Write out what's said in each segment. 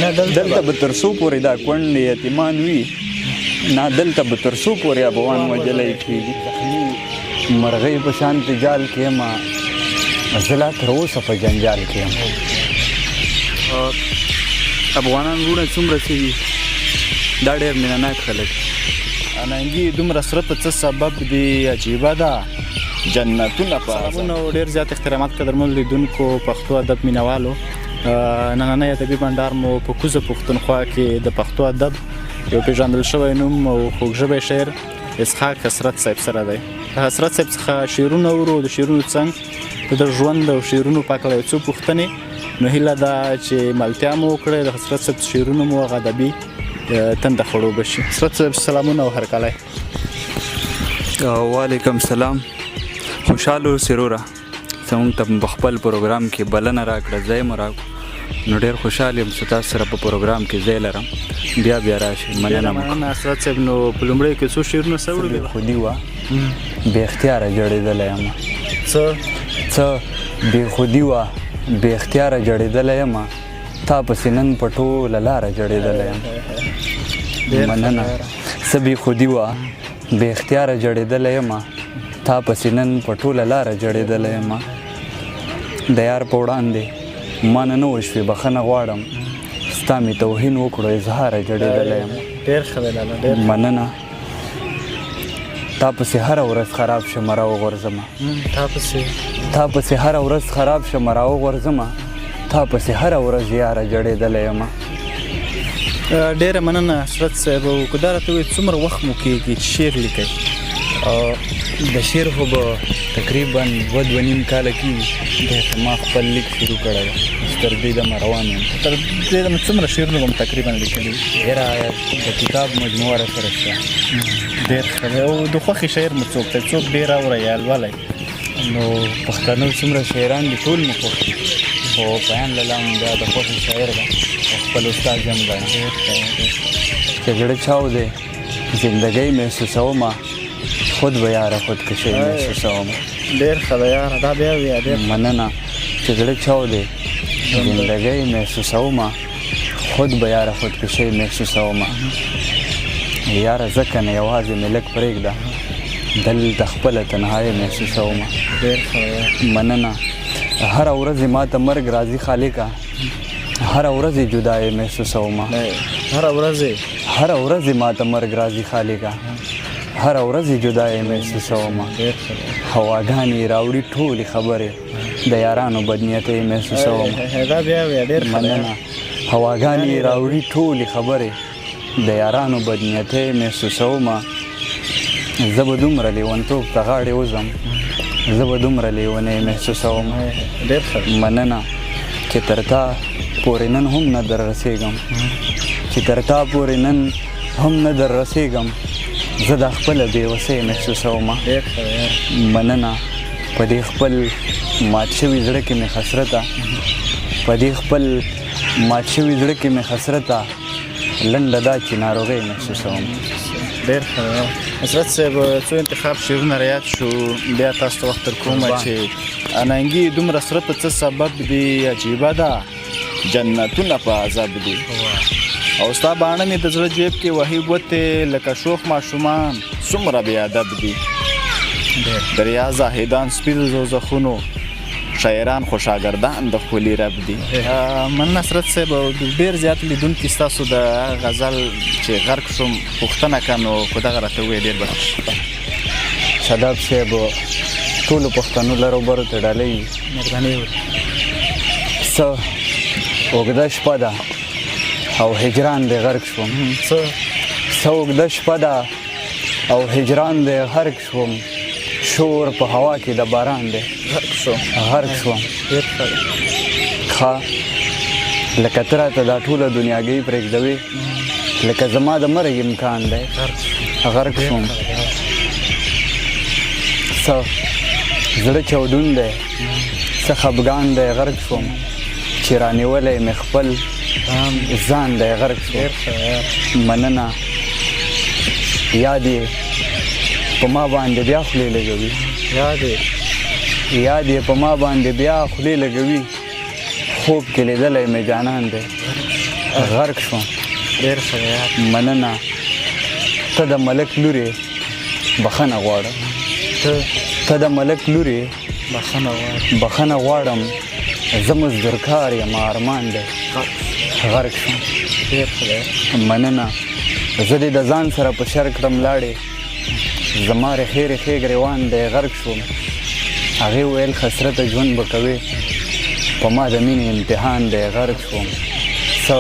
نه دلته به تر څو پورې دا کونډې یتیمان وي نه دلته به تر څو پورې افغان وژلی کېږي مرغۍ په شانتې جال کې یم زه لا تر اوسه په جنجال کې یم افغانان وروڼه څومره څه دي دا ډېر مینهناک خلک اننګي دومره سره په څه سبب دی عجیبه ده جنتونه په سلامونه او ډېر زیات احترامات قدرمنو لیدونکو پښتو ادب مینوالو نننی ادبي بنډار مو په کوزه پښتونخوا کې د پښتو ادب یو پیژندل شوی نوم او خوږژبی شاعر اسخاق حصرت صاحب سره دی حصرت صاحب څخه شعرونه اورو د شعرونو څنګ د ژوند او شعرونو په هکله یو څو پوښتنې نو هیله ده چې ملتیا مو وکړئ د حصرت صاحب شعرونه مو هغه ادبي تنده خړوبه شي حصرت صاحب سلامونه او هرکلی وعلیکم سلام خوشحاله اوسې وروره زموږ ته په خپل پروګرام کې بلنه راکړه ځای مو راکړو نو ډېر خوشحال یم چې تاسو سره په پروګرام کې ځای لرم بیا راشئ مننه حصرت صاحب نو په لومړیو کې څو شعرونه څه خودي وه بې اختیاره جړېدلی یم څه بې خودي وه بې اختیاره جړېدلی یم تا پسې نن په ټوله لاره جړېدلی یم مننه څه بې خودي وه بې اختیاره جړېدلی یم تا پسې نن په ټوله لاره جړېدلی یم د یار په وړاندې ما نه وشوې بخښنه غواړم ستا مې توهین وکړو اظهاره جړېدلی یم مننه تا پسې هره ورځ خراب شمه راوغورځمه تا پسې هره ورځ خراب شمه راوغورځمه تا پسې هره ورځ یاره جړېدلی یم ډېره مننه حصرت صاحب او که دا راته ووایي څومره وخت مو کېږي چې شعر لیکئ د شعر خو به تقریبا 2.5 کاله کېږي ما خپل لیک شروع کړی ده تر دې دمه روان یم تر دې دمه څومره شعرونه به م تقریبا لیکلي ډېره د کتاب مجموعه راسره شته ډېر ښه دی او د خوښې شاعر مو څوک دی څوک ډېر اورئ یالوالی نو پښتنو څومره شاعران دي ټول مو خوښ دي خو بیان له لام بیا د خوښې شاعر ده خپل استاد هم ګڼم چې زړه چاو دی زندګۍ محسوسومه خود به یاره خودکشۍ محسوسومه ډېر ښه دی یاره دا بیا وایه ډېر مننه چې زړه چاو دی زندګۍ محسوسومه خود به یاره خودکشۍ محسوسومه یاره ځکه نه یوازې مې لږ پرېږده دلته خپله تنهایي محسوسومه ډېر ښه مننه هره ورځ ما ته مرګ راځي خالقه هره ورځ جدایي محسوسومه هره ورځ ما ته مرګ راځي خالقه هره ورځ جدایي محسوسومه هواګانې راوړي ټولې خبرې د یارانو بدنیتۍ محسوسومه مننه هواګانې راوړي ټولې خبرې د یارانو بدنیتۍ محسوسومه زه به دومره لیونتوب ته غاړې وځم زه به دومره لیونۍ محسوسوم مننه چې تر تا پورې نن هم نه در رسېږم چې تر تا پورې نن هم نه در رسېږم زه دا خپله بېوسۍ محسوسوم مننه په دې خپل مات شوي زړه کې مې حسرته په دې خپل مات شوي زړه کې مې حسرته لنډه دا چې ناروغۍ محسوسوم ډېر ښه حصرت صاحب څو انتخاب شعرونه رایاد شو بیا تاسو ته وخت درکومه چې اننګي دومره سره په څه سبب دی عجیبه ده جنتونه په عذاب دي او ستا باڼه مې د زړه جیب کې وهي ګوتې لکه شوخ ماشومان څومره بې ادب دي دریا زاهدان سپین زوزخونو شاعران خو شاګردان د ښکلي رب دي مننه حصرت صاحب ډېر زیات لیدونکي ستاسو د غزل چې غرق شوم پوښتنه که نو خو دغه راته ووایې ډېر به شاداب صاحب ټولو پښتنو لرو برو ته ډالۍ مهرباني څه اوږده شپه ده او هجران دی غرق شوم څه اوږده شپه ده او هجران دی غرق شوم شور په هوا کې د باران دی غرق شوم ښه لکه ته راته دا ټوله دنیاګۍ پرېږدوې لکه زما د مرګ امکان دی غرق شوم څه زړه چودون دی څه خفګان دی غرق شوم چې رانیولی مې خپل ځان دی غرق شوم مننه یاد یې په ما باندې بیا خولې لګوي یاد یې په ما باندې بیا خولې لګوي خوب کې لیدلی مې جانان دی غرق شوم ډېر ښه یار مننه ته د ملک لور یې بخښنه غواړم ته د ملک لور یې بخښنه غواړم زه مزدورکار یم ارمان دی غرق شوم ډېر ښه دی مننه زه دې د ځان سره په شر کړم لاړې زما ریښې ریښې ګریوان دی غرق شوم هغې ویل حسرته ژوند به کوې په ما د مینې امتحان دی غرق شوم څه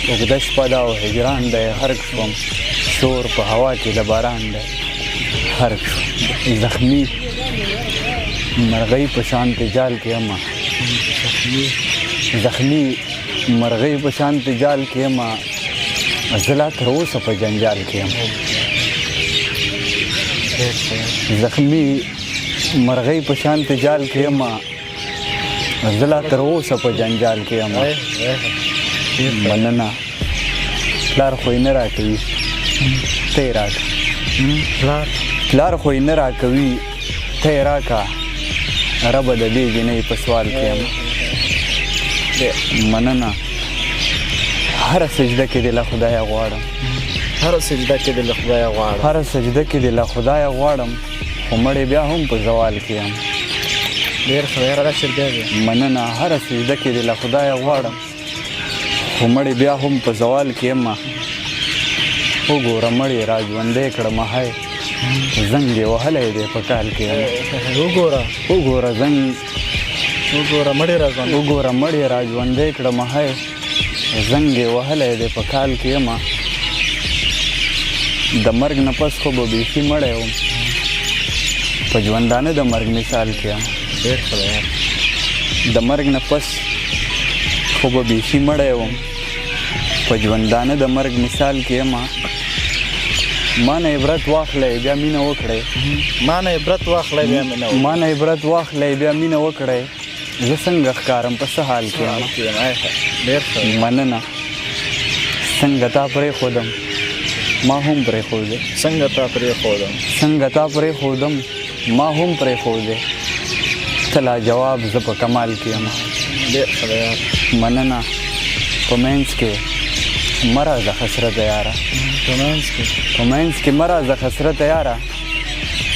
اوږده شپه ده او هجران دی غرق شوم شور په هوا کې د باران دی غرق شوم زخمي مرغۍ په شانتې جال کې یمه زخمي مرغۍ په شانتې جال کې یمه زه لا تر اوسه په جنجال کې یم زخمي مرغۍ په شانتې جال کې یم زه لا تر اوسه په جنجال کې یم مننه پلار خو یې نه راکوي ته یې راکړه پلار خو یې نه راکوي ته یې راکړه ربه د دې جینۍ په سوال کې یم مننه هره سجده کې دې له خدایه غواړم هره سجده کې دې له خدایه غواړم هره سجده کې دې له خدایه غواړم خو مړې بیا هم په زوال کې یم ډېر ښه یاره راشد بیا بیا مننه هره سجده کې دې له خدایه غواړم خو مړې بیا هم په زوال کې یم وګوره مړې را ژوندی کړم هی زنګ یې وهلی دی په کال کې یم وګوره زنګ وګوره مړې را ژوندی کړم هی زنګ یې وهلی دی په کال کې یم د مرګ نه پس خو به بیخي مړی وم په ژوندانه د مرګ مثال کې یم د مرګ نه پس خو به بیخي مړی وم په ژوندانه د مرګ مثال کې یم ما نه عبرت واخلی بیا مینه وکړئ ما نه عبرت واخلی بیا مینه وکړئ زه څنګه ښکارم په څه حال کې یم مننه څنګه تا پرېښودم ما هم پرېښودې څنګه تا پرېښودم ما هم پرېښودې ته لا جواب زه په کمال کې یم مننه په منځ کې مه راځه حسرته یاره په منځ کې مه راځه حسرته یاره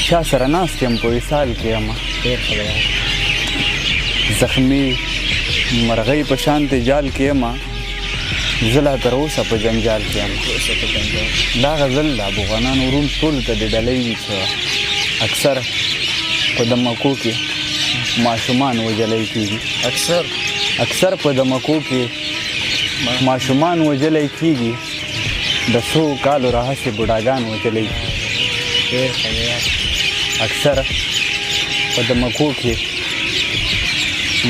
چا سره ناست یم په وصال کې یم زخمي مرغۍ په شانتې جال کې یم زه لا تر اوسه په جنجال کې یم دا غزل د افغانانو روم ټولو ته د ډالۍ وي چې اکثر په دمکو کې ماشومان وژلی کېږي اکثر په دمکو کې ماشومان وژلی کېږي د څو کالو راهیسې بوډاګان وژلی کېږي اکثر په دمکو کې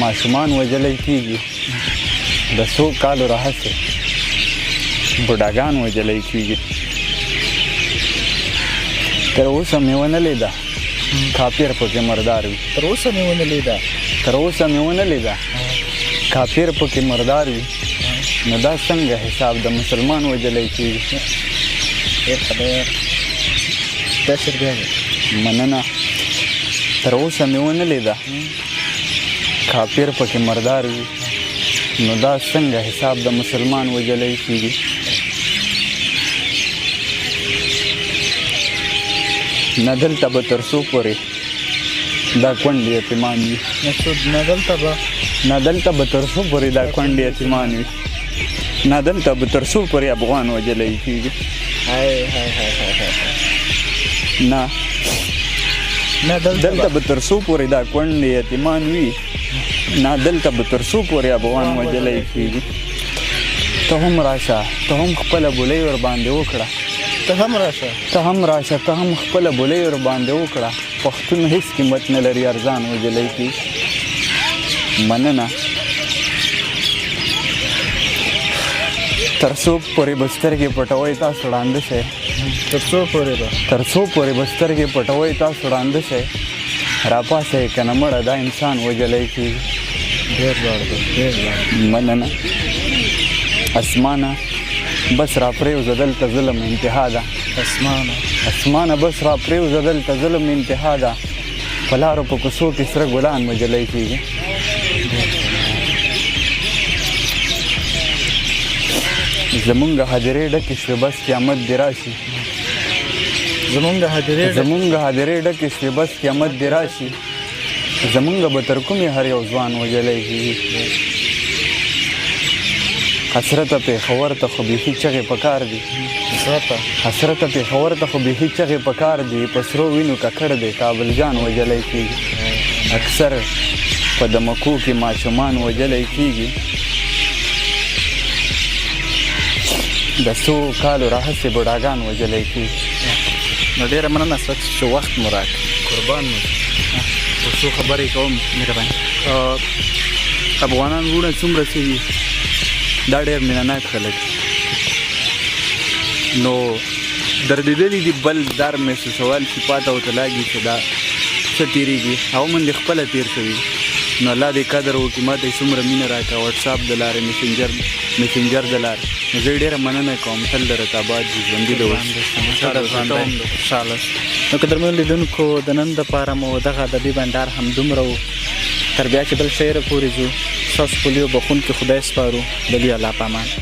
ماشومان وژلی کېږي د څو کالو راهیسې بوډاګان وژلی کېږي تر اوسه مې ونه لیده کافر پکې مردار وي تر اوسه مې ونه لیده کافر پکې مردار وي نو دا څنګه حساب د مسلمان وژلی کېږي مننه تر اوسه مې ونه لیده کافر پکې مردار وي نو دا څنګه حساب د مسلمان وژلی کېږي نه دلته به تر څو پورې دا کونډې یتیمان وي نه دلته به تر څو پورې دا کونډې یتیمان وي نه دلته به تر څو پورې افغان وژلی کېږي نه دلته به تر څو پورې دا کونډې یتیمان وي نه دلته به تر څو پورې افغان وژلی کېږي ته هم راشه ته هم خپله بولۍ ورباندې وکړه ته هم راشه ته هم خپله بولۍ ورباندې وکړه پښتون هېڅ قیمت نه لري ارزان وژلی کېږي مننه تر څو پورې به سترګې پټوئ تاسو ړانده شئ تر څو پورې به سترګې پټوئ تاسو ړانده شئ راپاسئ که نه مړه دا انسان وژلی کېږي مننه اسمانه بس را پرېوځه دلته ظلم انتها ده اسمانه بس را پرېوځه دلته ظلم انتها ده په لارو په کوڅو کې سره ګلان وژلی کېږي زمونږ هدیرې ډکې شوې بس قیامت دې راشي زمونږ هدیرې ډکې شوې بس قیامت دې راشي زمونږ به تر کومې هر یو ځوان وجلی کېږي حسرته پېښور ته خو بیخي چغې په کار دي حسرته پېښور ته خو بیخي چغې په کار دي په سرو وینو ککړ دی کابل جان وجلی کېږي اکثر په دمکو کې ماشومان وجلی کېږي د څو کالو راهیسې بوډاګان وجلی کېږي نو ډېره مننه اسرت چې وخت مو راکړ قربان مو څو خبرې کوم مهرباني افغانان وروڼه څومره څه دي دا ډېر مینهناک خلک نو دردېدلي دي بل در محسوسول چې پاته ورته لاګي چې دا څه تېرېږي هغه من دې خپله تېر شوي نو الله دې قدر وکړي ما ته یې څومره مینه راکړه وټساپ د لارې میسنجر د لارې نو زه یې ډېره مننه کوم تل د رتابات دي ژوندي د اوس خوشحاله نو که درمنو لیدونکو د نن دپاره مو دغه ادبي بنډار همدومره و تر بیا چې بل شعره پورې ځو ستاسو په لیو بخونکي خدای سپارو د لوی الله په امان